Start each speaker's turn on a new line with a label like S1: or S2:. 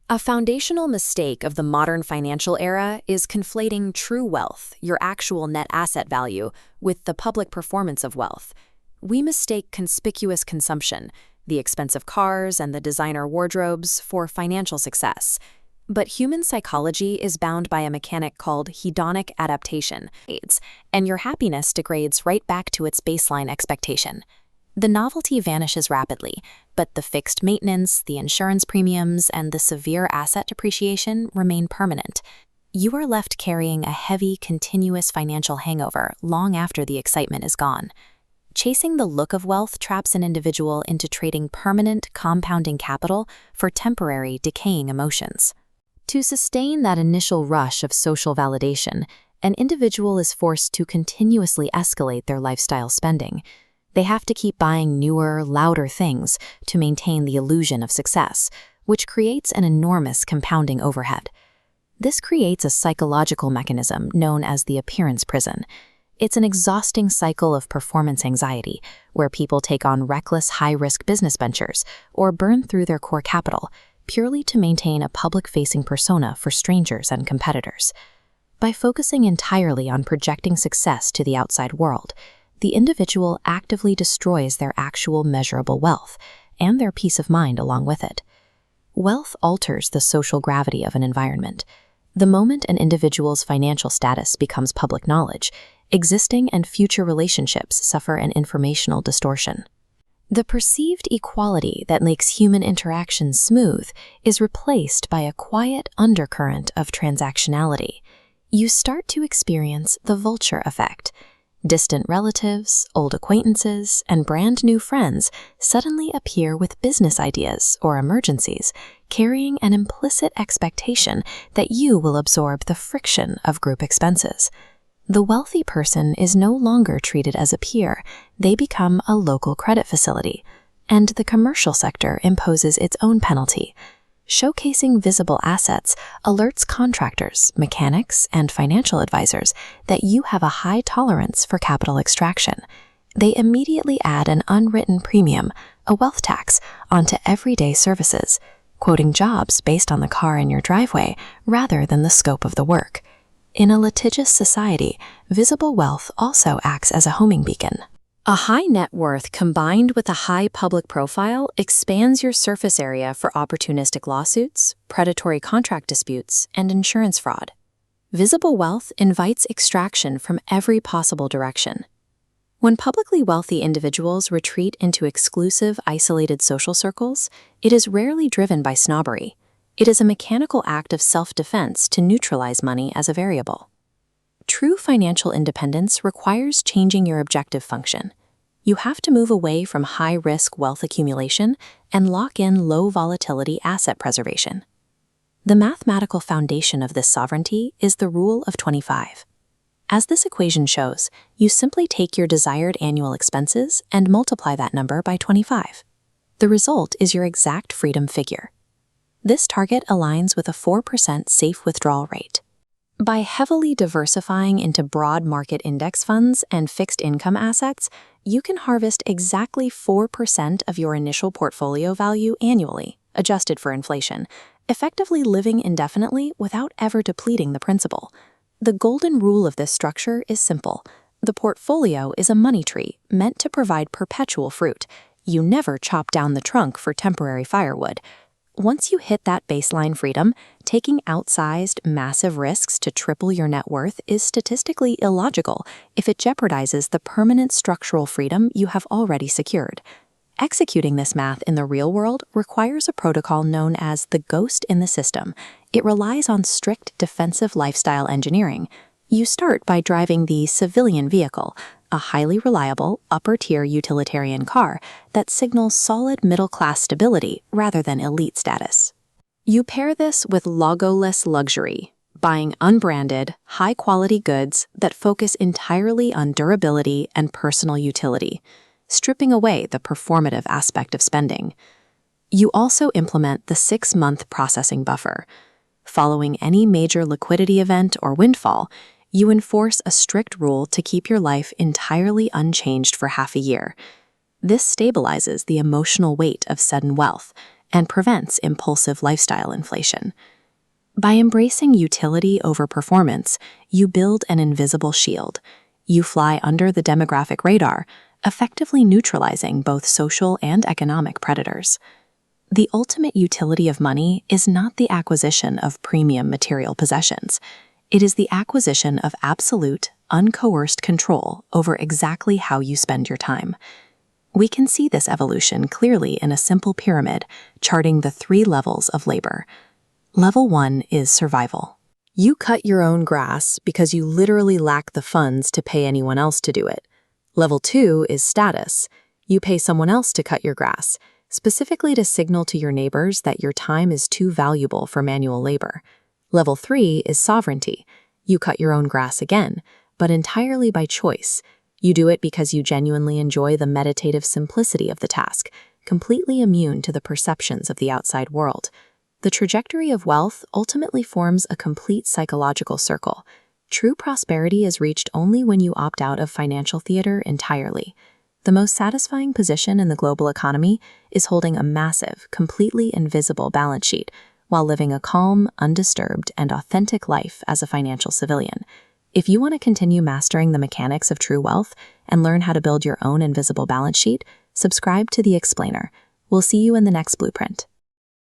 S1: A foundational mistake of the modern financial era is conflating true wealth, your actual net asset value, with the public performance of wealth. We mistake conspicuous consumption, the expensive cars and the designer wardrobes, for financial success. But human psychology is bound by a mechanic called hedonic adaptation, and your happiness degrades right back to its baseline expectation. The novelty vanishes rapidly, but the fixed maintenance, the insurance premiums, and the severe asset depreciation remain permanent. You are left carrying a heavy, continuous financial hangover long after the excitement is gone. Chasing the look of wealth traps an individual into trading permanent, compounding capital for temporary, decaying emotions. To sustain that initial rush of social validation, an individual is forced to continuously escalate their lifestyle spending. They have to keep buying newer, louder things to maintain the illusion of success, which creates an enormous compounding overhead. This creates a psychological mechanism known as the appearance prison. It's an exhausting cycle of performance anxiety, where people take on reckless, high-risk business ventures or burn through their core capital, purely to maintain a public-facing persona for strangers and competitors. By focusing entirely on projecting success to the outside world, the individual actively destroys their actual measurable wealth and their peace of mind along with it. Wealth alters the social gravity of an environment. The moment an individual's financial status becomes public knowledge, existing and future relationships suffer an informational distortion. The perceived equality that makes human interaction smooth is replaced by a quiet undercurrent of transactionality. You start to experience the Vulture Effect. Distant relatives, old acquaintances, and brand new friends suddenly appear with business ideas or emergencies, carrying an implicit expectation that you will absorb the friction of group expenses. The wealthy person is no longer treated as a peer, they become a local credit facility, and the commercial sector imposes its own penalty. Showcasing visible assets alerts contractors, mechanics, and financial advisors that you have a high tolerance for capital extraction. They immediately add an unwritten premium, a wealth tax, onto everyday services, quoting jobs based on the car in your driveway rather than the scope of the work. In a litigious society, visible wealth also acts as a homing beacon. A high net worth combined with a high public profile expands your surface area for opportunistic lawsuits, predatory contract disputes, and insurance fraud. Visible wealth invites extraction from every possible direction. When publicly wealthy individuals retreat into exclusive, isolated social circles, it is rarely driven by snobbery. It is a mechanical act of self-defense to neutralize money as a variable. True financial independence requires changing your objective function. You have to move away from high-risk wealth accumulation and lock in low-volatility asset preservation. The mathematical foundation of this sovereignty is the Rule of 25. As this equation shows, you simply take your desired annual expenses and multiply that number by 25. The result is your exact freedom figure. This target aligns with a 4% safe withdrawal rate. By heavily diversifying into broad market index funds and fixed income assets, you can harvest exactly 4% of your initial portfolio value annually, adjusted for inflation, effectively living indefinitely without ever depleting the principal. The golden rule of this structure is simple. The portfolio is a money tree meant to provide perpetual fruit. You never chop down the trunk for temporary firewood. Once you hit that baseline freedom, taking outsized, massive risks to triple your net worth is statistically illogical if it jeopardizes the permanent structural freedom you have already secured. Executing this math in the real world requires a protocol known as the ghost in the system. It relies on strict defensive lifestyle engineering. You start by driving the civilian vehicle, a highly reliable, upper-tier utilitarian car that signals solid middle-class stability rather than elite status. You pair this with logoless luxury, buying unbranded, high-quality goods that focus entirely on durability and personal utility, stripping away the performative aspect of spending. You also implement the 6-month processing buffer. Following any major liquidity event or windfall, you enforce a strict rule to keep your life entirely unchanged for half a year. This stabilizes the emotional weight of sudden wealth and prevents impulsive lifestyle inflation. By embracing utility over performance, you build an invisible shield. You fly under the demographic radar, effectively neutralizing both social and economic predators. The ultimate utility of money is not the acquisition of premium material possessions. It is the acquisition of absolute, uncoerced control over exactly how you spend your time. We can see this evolution clearly in a simple pyramid charting the 3 levels of labor. Level 1 is survival. You cut your own grass because you literally lack the funds to pay anyone else to do it. Level 2 is status. You pay someone else to cut your grass, specifically to signal to your neighbors that your time is too valuable for manual labor. Level 3 is sovereignty. You cut your own grass again, but entirely by choice. You do it because you genuinely enjoy the meditative simplicity of the task, completely immune to the perceptions of the outside world. The trajectory of wealth ultimately forms a complete psychological circle. True prosperity is reached only when you opt out of financial theater entirely. The most satisfying position in the global economy is holding a massive, completely invisible balance sheet while living a calm, undisturbed, and authentic life as a financial civilian. If you want to continue mastering the mechanics of true wealth and learn how to build your own invisible balance sheet, subscribe to The Explainer. We'll see you in the next blueprint.